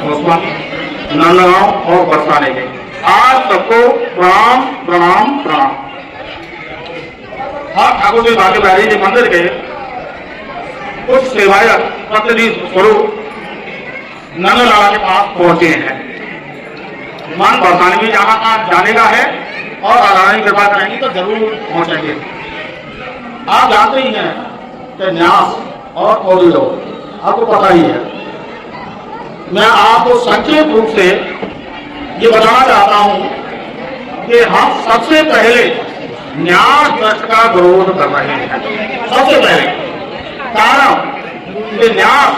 गोस्वामी, नंदगांव और बरसाने के। आज सबको प्रणाम प्रणाम प्रणाम। हाँ, ठाकुर जी भाग्य बिहारी जी मंदिर के कुछ सेवायक प्रतिनिधि स्वरूप नंदलाला के पास पहुंचे हैं। मान बरसाने भी जाने का है और राधारानी कृपा करेंगी तो जरूर पहुंचेंगे। आप जानते ही हैं कि न्यास और कोरिडो आपको पता ही है। मैं आपको संक्षेप रूप से ये बताना चाहता हूं कि हम सबसे पहले न्यास ट्रस्ट का विरोध कर रहे हैं। सबसे पहले कारण कि न्यास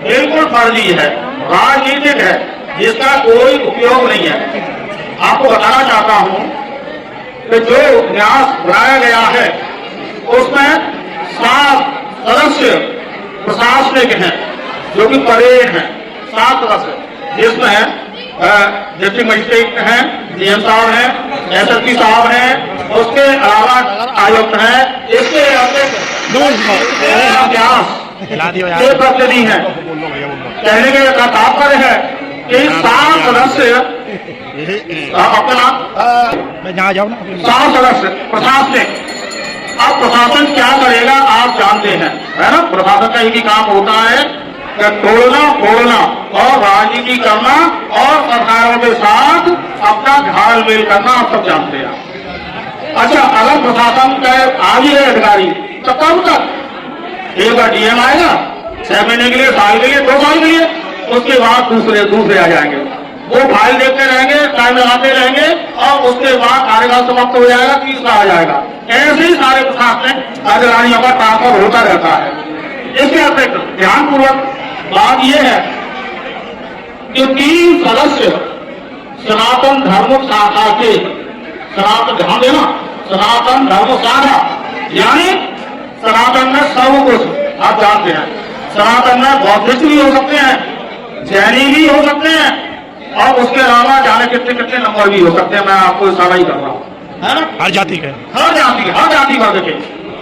बिल्कुल फर्जी है, राजनीतिक है, जिसका कोई उपयोग नहीं है। आपको बताना चाहता हूं कि जो न्यास बनाया गया है उसमें 7 सदस्य प्रशासनिक हैं जो कि परेड हैं। 7 सदस्य जिसमें डिस्ट्रिक्ट मजिस्ट्रेट हैं, डीएम साहब हैं, एसएसपी साहब हैं, उसके अलावा आयुक्त हैं, इसके प्रतिनिधि हैं। कहने का तात्पर्य है कि 7 सदस्य अपना 7 सदस्य प्रशासनिक। अब प्रशासन क्या करेगा आप जानते हैं, है ना। प्रशासन का एक ही काम होता है कि तोड़ना फोड़ना और राजनीति करना और सरकारों के साथ अपना घालमेल करना, आप सब जानते हैं। अच्छा, अगर प्रशासन का आ भी है अधिकारी तो कब तक? एक बार डीएम आएगा 6 महीने के लिए, साल के लिए, 2 साल के लिए, उसके बाद दूसरे आ जाएंगे। वो फाइल देखते रहेंगे, टाइम लगाते रहेंगे और उसके बाद कार्यकाल समाप्त हो जाएगा, तीसरा आ जाएगा। ऐसे ही सारे प्रशासनिक अधिकारियों का ट्रांसफर होता रहता है। इसके अतिरिक्त ध्यानपूर्वक बात यह है कि 3 सदस्य सनातन धर्म शाखा के, सनातन ध्यान देना, सनातन धर्म शाखा यानी सनातन में सब कुछ आप जानते हैं। सनातन में बौद्धिस्ट भी हो सकते हैं, जैनी भी हो सकते हैं और उसके अलावा जाने कितने नंबर भी हो सकते हैं। मैं आपको इशारा ही कर रहा हूँ, है ना। हर जाति वर्ग के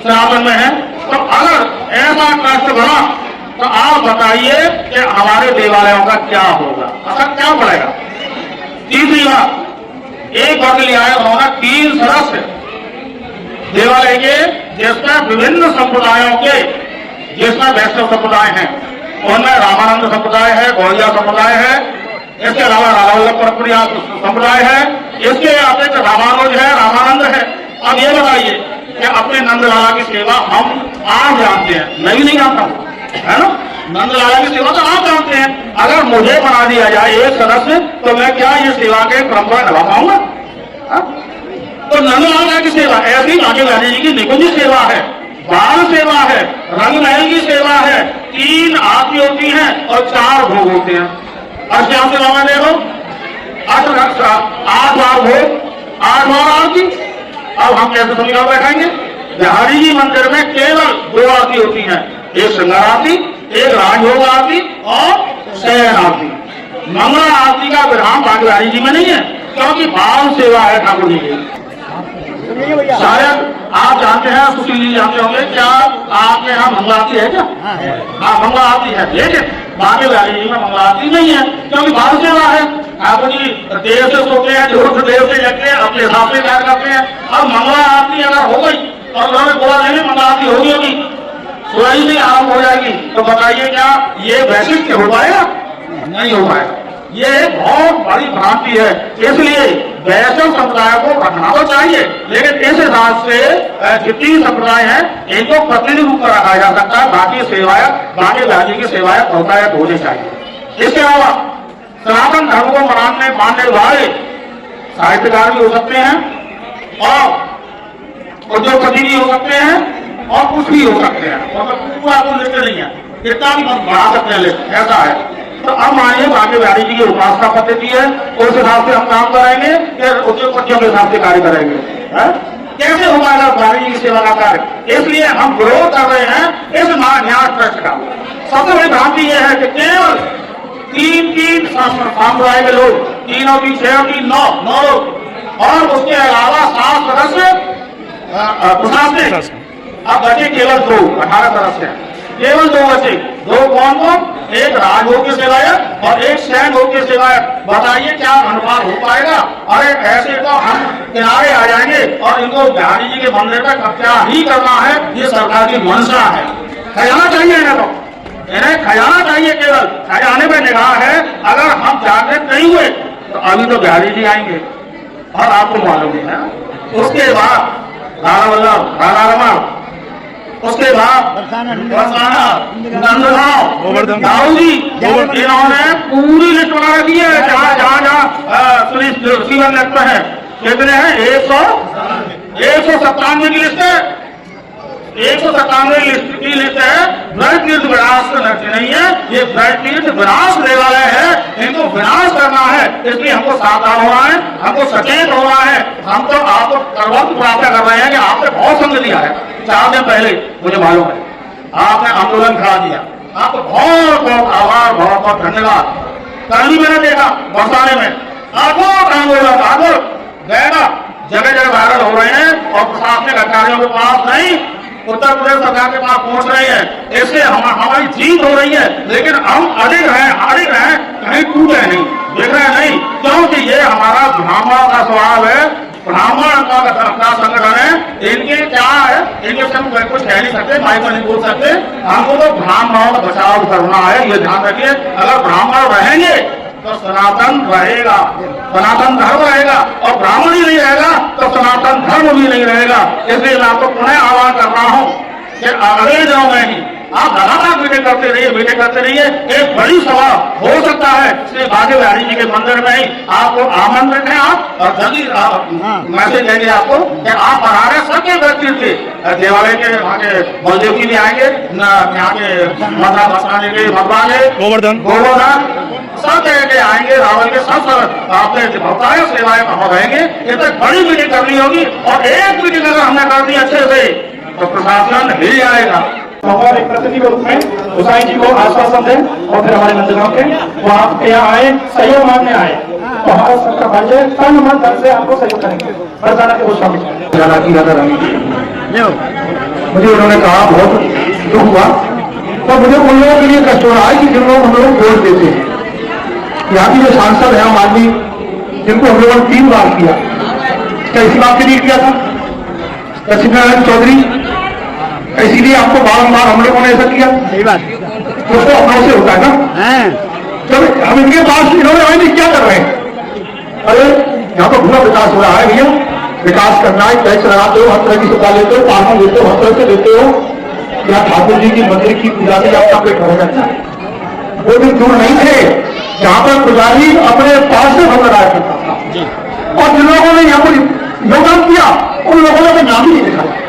सनातन में है। तो अगर ऐसा ट्रस्ट बना तो आप बताइए कि हमारे देवालयों का क्या होगा, असर क्या पड़ेगा। तीसरी बात, एक वर्ग लिया है उन्होंने 3 सदस्य देवालय के, जिसमें विभिन्न संप्रदायों के, जिसमें वैष्णव संप्रदाय हैं, उनमें रामानंद संप्रदाय है, गौड़िया संप्रदाय है, इसके अलावा राधा वल्लभ परप्रिया संप्रदाय है, इसके अतिरिक्त रामानुज है, रामानंद है। अब ये बताइए कि अपने नंदलाला की सेवा हम आप जानते हैं, मैं भी नहीं जानता हूँ, है ना। नंदलाला की सेवा तो आप जानते हैं। अगर मुझे बना दिया जाए एक सदस्य तो मैं क्या ये सेवा के परंपरा निभा पाऊंगा? तो नंदलाला की सेवा ऐसी भाग्य बिहारी जी की निकुंज सेवा है, बाल सेवा है, रंगमहल की सेवा है। 3 आरती होती है और 4 भोग होते हैं। अष्टयाम सेवा में देखो 8 बार भोग, 8 बार आरती। अब हम कैसे समीक्षा बैठाएंगे? बिहारी जी मंदिर में केवल 2 आरती होती हैं, एक श्रृंगार आरती, एक राजभोग आरती और शयन आरती। मंगला आरती का विधान भाग्य बिहारी जी में नहीं है, क्योंकि बाल सेवा है ठाकुर जी की। शायद आप जानते हैं, सुशील जी जानते होंगे, क्या आपके यहाँ मंगला आरती है क्या? हाँ, मंगला आरती है, लेकिन भाग्य बिहारी जी में मंगला आरती नहीं है, क्योंकि बाल सेवा है। ठाकुर जी देर से सोते हैं, देर से जगते हैं, अपने हिसाब से कार्य करते हैं। अब मंगला आरती अगर हो गई और उन्होंने बोला नहीं मंगला आरती होगी, सुराई से आरंभ हो जाएगी, तो बताइए क्या ये वैशिष्ट हो पाएगा? नहीं हो पाएगा। ये एक बहुत बड़ी भ्रांति है। इसलिए वैष्णव संप्रदाय को रखना तो चाहिए, लेकिन इस हिसाब से जितनी संप्रदाय है इनको प्रतिनिधि रूप में रखा जा सकता है। बाकी सेवाएं, बाकी राज्य की सेवाएं बहुतायत होनी चाहिए। इसके अलावा सनातन धर्म को मानने वाले साहित्यकार भी हो सकते हैं और उद्योगपति भी हो सकते हैं और कुछ भी हो सकते हैं, मतलब पूरा कोई लिस्ट नहीं है, कितना भी बढ़ा सकते हैं लिस्ट, ऐसा है। तो अब मानिए भाग्य बिहारी जी की उपासना पद्धति है, उस हिसाब से हम काम करेंगे या उद्योगपतियों के हिसाब से कार्य करेंगे? कैसे हो पाएगा बिहारी जी की सेवा का कार्य? इसलिए हम विरोध कर रहे हैं इस न्यास ट्रस्ट का। सबसे बड़ी भ्रांति यह है कि केवल 3 समुदाय के लोग, 3 और 3 6 और 3 9 लोग और उसके अलावा 7 सदस्य प्रशासनिक, अब बचे केवल 2 18 सदस्य हैं। केवल 2 बचे। 2 कौन कौन? एक राजभोग के सेवायक और एक सैन भोग के सेवायक। बताइए क्या अनुपात हो पाएगा? अरे ऐसे तो हम किनारे आ जाएंगे और इनको बिहारी जी के मंदिर का कब्जा ही करना है, ये सरकार की मंशा है। खजाना चाहिए इन्हें, तो इन्हें खजाना चाहिए, केवल खजाने में निगाह है। अगर हम जागृत नहीं हुए तो अभी तो बिहारी जी आएंगे और आपको मालूम है। उसके बाद राणा वल्लभ, राणा रमन, उसके बाद नंदगांव, दाऊदी, इन्होंने पूरी लिस्ट बना रखी है। जहाँ लगता है कितने हैं? 197 की लिस्ट है। 197 लिस्ट की लिस्ट है। ब्रज तीर्थ विनाश नहीं है, ये ब्रज तीर्थ विनाश देवालय है, इनको विनाश करना है। इसलिए हमको सावधान होना है, हमको सचेत होना है। हम तो आपको सर्वत्र प्रार्थना कर रहे हैं कि आपने बहुत संग दिया है। 4 दिन पहले मुझे मालूम है आपने आंदोलन खड़ा दिया, आपको बहुत बहुत आभार, बहुत बहुत धन्यवाद। कल भी मैंने देखा बरसाने में बहुत आंदोलन आंदोलन गएगा, जगह जगह वायरल हो रहे हैं और प्रशासनिक अधिकारियों के पास नहीं, उत्तर प्रदेश सरकार के पास पहुंच रही है। इससे हमारी जीत हो रही है, लेकिन हम अडिग हैं, कहीं टूटे नहीं, देख रहे नहीं, क्योंकि ये हमारा ब्राह्मण का स्वभाव है, ब्राह्मण का संगठन है। इनके क्या है, इनके से हम कुछ कह नहीं सकते, माइक में नहीं बोल सकते। हमको तो ब्राह्मणों का बचाव करना है, ये ध्यान रखिए। अगर ब्राह्मण रहेंगे तो सनातन रहेगा, सनातन धर्म रहेगा, और ब्राह्मण ही नहीं रहेगा तो सनातन धर्म भी नहीं रहेगा। इसलिए मैं आपको पुनः आह्वान कर रहा हूँ कि अगले दिनों में ही आप लगातार मीटिंग करते रहिए। एक बड़ी सभा हो सकता है श्री बागे बिहारी जी के मंदिर में ही, आपको आमंत्रित है। आप और जल्दी मैसेज देंगे आपको कि आप बनारस सबके व्यक्ति थे, देवालय के वहाँ के बलदेव जी भी आएंगे, यहाँ के मथुरा बसाने के मथुरा के गोवर्धन सब जगह के आएंगे, रावल के सब आपने भक्ताएं सेवाएं वहां रहेंगे। ये तो बड़ी मीटिंग करनी होगी, और एक मीटिंग अगर हमने कर दी अच्छे से तो प्रशासन हिल जाएगा। और एक प्रतिनिधि के रूप में गोसाई जी को आश्वासन दें और फिर हमारे नंदगांव के वो आपके यहाँ आए, सहयोग मांगने आए, तो हमारा सबका फर्ज है तन मन धन से आपको सहयोग करेंगे। बरसाना के गोस्वामी मुझे उन्होंने कहा, बहुत दुख हुआ, तो मुझे उन लोगों के लिए कष्ट हो रहा है कि जिन लोग हम लोग वोट देते हैं। यहाँ की जो सांसद है आम आदमी, जिनको हम लोगों ने 3 बार किया, क्या इसी बात के लिए किया था? लक्ष्मीनारायण चौधरी, इसीलिए आपको बारंबार हम लोगों ने ऐसा किया? सही बात, कुछ तो अपनों से होता है ना। जब हम इनके पास इन्होंने क्या कर रहे हैं? अरे यहाँ तो पूरा विकास हो रहा है भैया, विकास करना है, टैक्स लगाते हो, हर तरह की सुविधा लेते हो, पार्किंग देते हो, हर तरह से देते हो। या ठाकुर जी की मंदिर की पूजा से आपका पेट भर जाता है। वो दिन दूर नहीं थे जहाँ पर पुजारी अपने पास से भर लगाया करता था, और जिन लोगों ने यहाँ पर योगदान किया उन लोगों ने तो नाम ही नहीं दिखाया।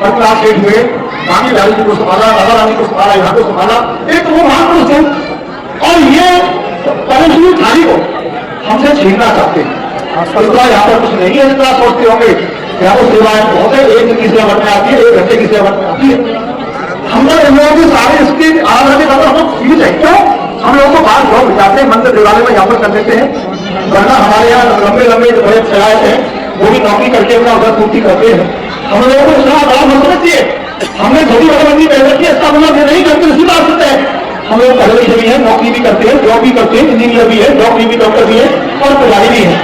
क्लास 8 हुए, रानी बिहारी जी को संभाला, राधा रानी को संभाला, यहाँ को संभाला, एक वो महापुरुष थे। और ये परमेश्वरी थाली को हमसे छीनना चाहते हैं। इतना यहाँ पर कुछ नहीं है जितना सोचते होंगे। यहाँ पर सेवाएं बहुत है, 1 दिन की सेवा बनने आती है, 1 घंटे की सेवा बनने आती है। हम लोग भी सारे इसकी आराधना करना हम लोग सीख जाए। क्यों? हम लोगों को बाहर बहुत जाते हैं, मंदिर देवालय में यहाँ पर कर देते हैं, वरना हमारे यहाँ लंबे लंबे जो बड़े सेवाएं हैं वो भी नौकरी करके अपना उधर पूर्ति करते हैं। हम लोगों को इतना बड़ा मत समझिए, हमने थोड़ी बड़ी पहन रखी है, इसका मतलब ये नहीं करते इसी बात करते हैं। हम लोग पढ़े लिखे भी हैं, नौकरी भी करते हैं, जॉब भी करते हैं, इंजीनियर भी है, डॉक्टरी भी, डॉक्टर भी है, और पुजारी भी है।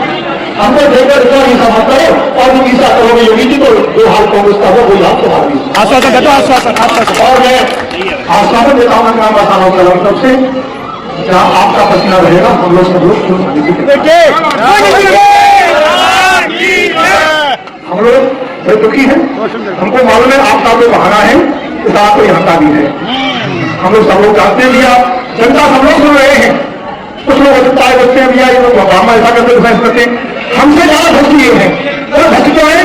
हमको देखकर इतना ही समझ करो, और जो ईसा करोगे योगी जी तो जो हाल कांग्रेस का हो वही हाल तुम्हारा भी। आश्वासन और मैं आश्वासन देता हूँ ग्राम बसानों के तरफ से, जहाँ आपका पसीना रहेगा हम लोग सब लोग हम लोग बड़े दुखी हैं। हमको मालूम है आपका जो बहाना है, इस आपको यहाँ का भी है। हम लोग सब लोग जानते हैं भैया, जनता सब लोग सुन रहे हैं। कुछ लोग अभिप्राय रखते हैं भैया ये लोग ब्राह्मण ऐसा करते करते, हमसे ज्यादा भक्ति ये है, भक्ति तो है।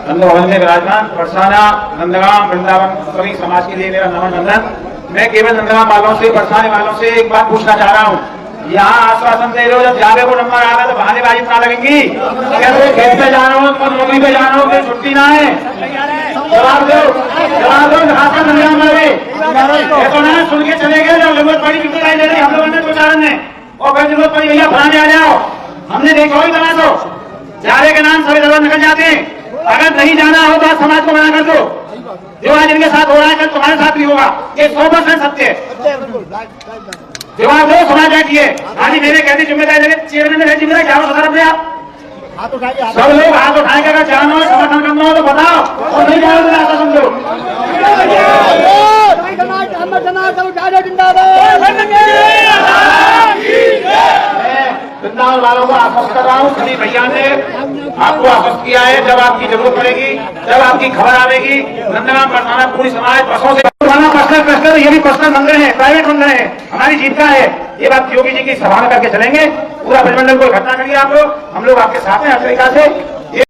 नंदभवन में विराजमान बरसाना, नंदगांव, वृंदावन सभी समाज के लिए मेरा नमन वंदन। मैं केवल नंदगांव वालों से, बरसाने वालों से एक बात पूछना चाह रहा हूँ। यहाँ आश्वासन दे रहे हो, जब जावे को नंबर आ गया तो बहानेबाजी ना लगेंगी? क्या तो खेत पे जाना हो, तो नौकरी पे जाना हो, कोई छुट्टी ना है? जवाब दो, भाषण नंदगांव वाले तो ना सुन के चले गए। जब जरूरत पड़ी क्यों नहीं ले रही हम लोगों ने प्रचारण ने, और फिर जरूरत पड़ी भैया फलाने आ जाओ, हमने देखा ही बना दो। जावे के नाम सभी जगह निकल जाते हैं। अगर नहीं जाना हो तो समाज को मना कर दो। जो आज इनके साथ हो रहा है कल तुम्हारे साथ भी होगा, ये 100% सत्य है। जवाब दो, सुना बैठिए। आज ही मेरे कहते जिम्मेदारी लगे, चेयरमैन ने जिम्मेदारी क्या हो सदर में आप सब लोग हाथ उठाएंगे, अगर जाना हो समर्थन करना हो तो बताओ, और नहीं जाओ तो ऐसा समझो। वृंदावन वालों को आश्वस्त कर रहा हूँ, सभी भैया ने आपको आश्वस्त किया है, जब आपकी जरूरत पड़ेगी, जब आपकी खबर आवेगी, नंदगांव बरसाना पूरी समाज बसों से पर्सनल ये भी पर्सनल मंदिर है, प्राइवेट मंदिर है, हमारी जीत का है। ये बात योगी जी की सभा में करके चलेंगे, पूरा ब्रजमंडल को इकट्ठा करिए आप लोग, हम लोग आपके साथ हैं हर तरीका से।